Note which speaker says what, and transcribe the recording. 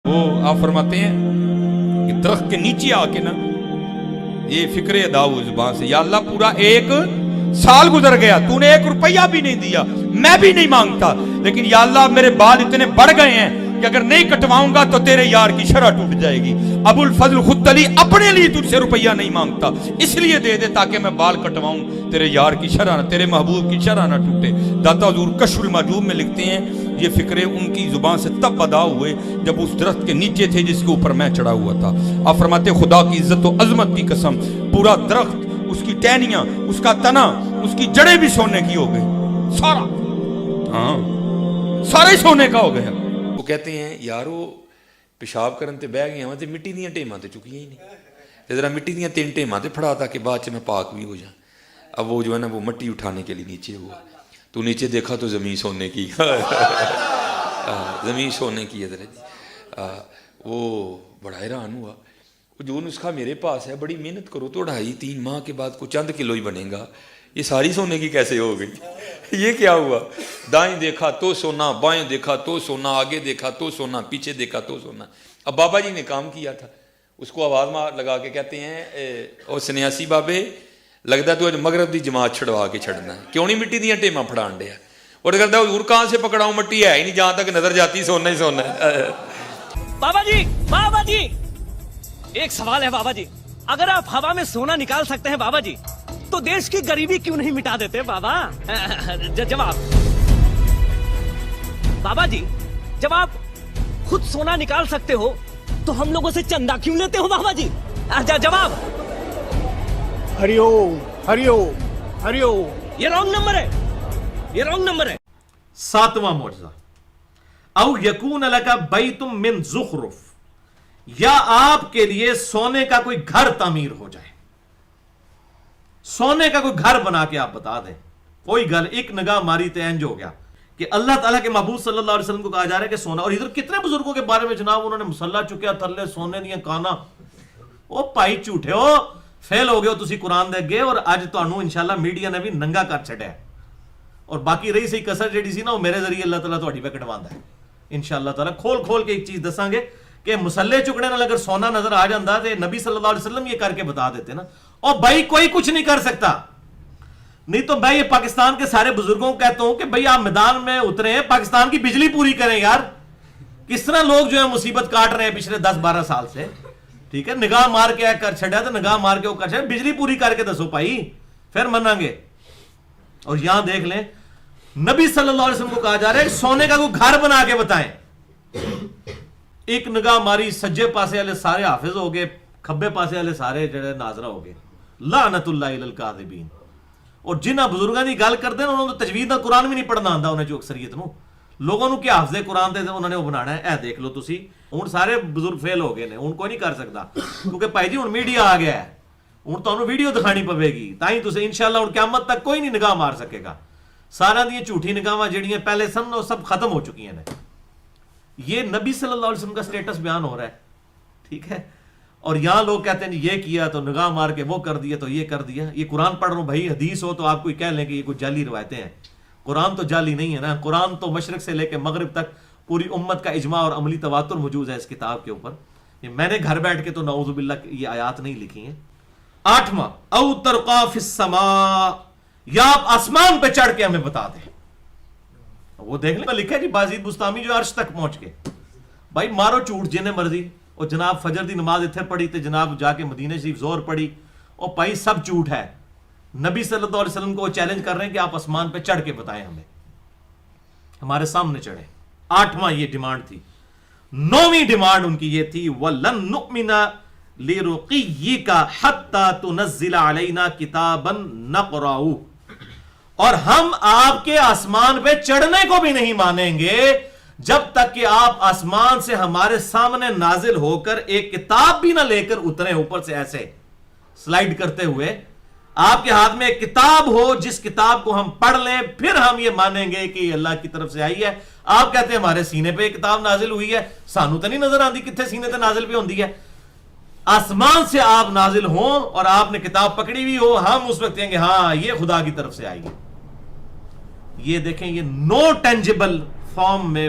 Speaker 1: وہ آپ فرماتے ہیں کہ درخت کے نیچے آ کے نا یہ فکر ادا ہو زبان سے، یا اللہ پورا 1 سال گزر گیا، تو نے 1 روپیہ بھی نہیں دیا، میں بھی نہیں مانگتا، لیکن یا اللہ میرے بال اتنے بڑھ گئے ہیں کہ اگر نہیں کٹواؤں گا تو تیرے یار کی شرح ٹوٹ جائے گی۔ ابو الفضل خدلی اپنے لیے تجھ سے روپیہ نہیں مانگتا، اس لیے دے دے تاکہ میں بال کٹواؤں، تیرے یار کی شرح نہ، تیرے محبوب کی شرح نہ ٹوٹے۔ داتا حضور کشف المحجوب میں لکھتے ہیں یہ فکرے ان کی زبان سے تب ادا ہوئے جب اس درخت کے نیچے تھے جس کے اوپر میں چڑھا ہوا تھا۔ آپ فرماتے خدا کی عزت و عظمت کی قسم، پورا درخت، اس کی ٹہنیاں، اس کا تنا، اس کی جڑیں بھی سونے کی ہو گئی، سارا، ہاں سارا ہی سونے کا ہو گیا۔ وہ کہتے ہیں یارو پیشاب کرن تے بہ گئے ہاں تے مٹی دیاں ٹیماں تے چکیاں ہی نہیں، تے ذرا مٹی دیاں 3 ٹیماں تے پھڑا تاکہ بعد چ میں پاک بھی ہو جاؤں۔ اب وہ جو ہے نا وہ مٹی اٹھانے کے لیے نیچے ہوا، تو نیچے دیکھا تو زمین سونے کی، زمین سونے کی ہے جی۔ وہ بڑا حیران ہوا، جو نسخہ میرے پاس ہے بڑی محنت کرو تو 2.5-3 ماہ کے بعد کوئی چند کلو ہی بنے گا، یہ ساری سونے کی کیسے ہو گئی؟ یہ کیا ہوا؟ دائیں دیکھا تو سونا، بائیں دیکھا تو سونا، آگے دیکھا تو سونا، پیچھے دیکھا تو سونا۔ اب بابا جی نے کام کیا تھا، اس کو آواز لگا کے کہتے ہیں او سنیاسی بابے لگتا تو مغرب دی جماعت چھڑوا کے چھڑنا ہے، کیوں نہیں مٹی دیاں ٹیماں پھڑان دیا؟ اور کہتا حضور کہاں سے پکڑاؤں، مٹی ہے ہی نہیں، جہاں تک نظر جاتی سونا ہی سونا ہے۔
Speaker 2: بابا جی ایک سوال ہے بابا جی، اگر آپ ہوا میں سونا نکال سکتے ہیں بابا جی تو دیش کی غریبی کیوں نہیں مٹا دیتے بابا؟ جواب بابا جی، جب آپ خود سونا نکال سکتے ہو تو ہم لوگوں سے چندہ کیوں لیتے ہو بابا جی؟ جواب
Speaker 3: ہری اوم ہری اوم ہری اوم۔
Speaker 2: یہ رانگ نمبر ہے، یہ رانگ نمبر ہے۔
Speaker 4: 7واں معجزہ، او یکون لک بیت من زخرف، یا آپ کے لیے سونے کا کوئی گھر تعمیر ہو جائے، سونے کا کوئی گھر بنا کے آپ بتا دیں۔ کوئی گل ایک نگاہ ماری تے انج ہو گیا کہ اللہ تعالیٰ کے محبوب صلی اللہ علیہ وسلم کو کہا جا رہا ہے کہ سونا، اور ادھر کتنے بزرگوں کے بارے میں جناب انہوں نے مسلح چکیا تھلے سونے دیاں کانا۔ او پائی جھوٹے ہو، فیل ہو گئے ہو تسی قرآن دے گئے، اور اج تانوں انشاءاللہ میڈیا نے بھی ننگا کر چھڑیا ہے، اور باقی رہی سی کسر جیڑی سی نا وہ میرے ذریعے اللہ تعالیٰ تہاڈی پہ کٹواندا ہے انشاءاللہ تعالیٰ۔ کھول کے ایک چیز دساں گے کہ مسلح چکنے نال اگر سونا نظر آ جاندہ تے نبی صلی اللہ علیہ وسلم یہ کر کے بتا دیتے نا، اور بھائی کوئی کچھ نہیں کر سکتا۔ نہیں تو میں یہ پاکستان کے سارے بزرگوں کو کہتا ہوں کہ بھائی آپ میدان میں اترے ہیں، پاکستان کی بجلی پوری کریں یار۔ کس طرح لوگ جو ہے مصیبت کاٹ رہے ہیں پچھلے 10-12 سال سے، ٹھیک ہے، نگاہ مار کے کر چھڑیا تو نگاہ مار کے وہ کر چھڑیا، بجلی پوری کر کے دسو بھائی، پھر منیں گے۔ اور یہاں دیکھ لیں نبی صلی اللہ علیہ وسلم کو کہا جا رہا ہے سونے کا کوئی گھر بنا کے بتائیں۔ ایک نگاہ ماری، سجے پاسے والے سارے حافظ ہو گئے، کھبے پاسے والے سارے جڑے ناظرہ ہو گئے، لعنت اللہ علی الکاذبین۔ اور جنہ بزرگاں دی گل کردے ہیں انہوں نے تجوید دا قرآن بھی نہیں پڑھنا آندا، انہیں جو اکثریت نو لوگوں نو کیا حافظ قرآن تے انہوں نے وہ بنانا ہے۔ اے دیکھ لو تسی ہن سارے بزرگ فیل ہو گئے نے، ہن کوئی نہیں کر سکتا، کیونکہ بھائی جی ہن میڈیا آ گیا ہے، ہن تانوں ویڈیو دکھانی پوے گی، تائیں تسی انشاءاللہ ہن قیامت تک کوئی نہیں نگاہ مار سکے گا۔ سارا دی جھوٹی نگاہاں جڑیاں پہلے سن وہ سب ختم ہو چکی ہیں۔ یہ نبی صلی اللہ علیہ وسلم کا سٹیٹس بیان ہو رہا ہے، ٹھیک ہے، اور یہاں لوگ کہتے ہیں یہ کیا تو نگاہ مار کے وہ کر دیا تو یہ کر دیا۔ یہ قرآن پڑھ رہا ہوں بھائی، حدیث ہو تو آپ کوئی کہہ لیں کہ یہ کوئی جعلی روایتیں ہیں، قرآن تو جعلی نہیں ہے نا۔ قرآن تو مشرق سے لے کے مغرب تک پوری امت کا اجماع اور عملی تواتر موجود ہے اس کتاب کے اوپر۔ یہ میں نے گھر بیٹھ کے تو نعوذ باللہ یہ آیات نہیں لکھی ہیں۔ 8واں، او ترقا فی السماء، یا آپ آسمان پہ چڑھ کے ہمیں بتا دیں۔ وہ دیکھ لیں لکھا ہے جی بازید بستامی جو عرش تک پہنچ کے، بھائی مارو جھوٹ جنہیں مرضی، اور جناب فجر دی نماز اتنے پڑھی تے جناب جا کے مدینہ شریف زور پڑھی، اور بھائی سب جھوٹ ہے۔ نبی صلی اللہ علیہ وسلم کو وہ چیلنج کر رہے ہیں کہ آپ آسمان پہ چڑھ کے بتائیں ہمیں، ہمارے سامنے چڑھیں۔ 8واں یہ ڈیمانڈ تھی۔ 9ویں ڈیمانڈ ان کی یہ تھی وَلَن نُؤْمِنَ لِرُقِيِّكَ حَتَّى تُنَزِّلَ عَلَيْنَا كِتَابًا نَقْرَؤُهُ، اور ہم آپ کے آسمان پہ چڑھنے کو بھی نہیں مانیں گے جب تک کہ آپ آسمان سے ہمارے سامنے نازل ہو کر ایک کتاب بھی نہ لے کر اتریں، اوپر سے ایسے سلائیڈ کرتے ہوئے آپ کے ہاتھ میں ایک کتاب ہو جس کتاب کو ہم پڑھ لیں، پھر ہم یہ مانیں گے کہ یہ اللہ کی طرف سے آئی ہے۔ آپ کہتے ہیں ہمارے سینے پہ ایک کتاب نازل ہوئی ہے، سانو تو نہیں نظر آتی کتنے سینے تے نازل پہ ہوندی ہے۔ آسمان سے آپ نازل ہوں اور آپ نے کتاب پکڑی ہوئی ہو، ہم اس وقت کہیں گے ہاں یہ خدا کی طرف سے آئی ہے۔ یہ دیکھیں، یہ نو ٹینجیبل فارم میں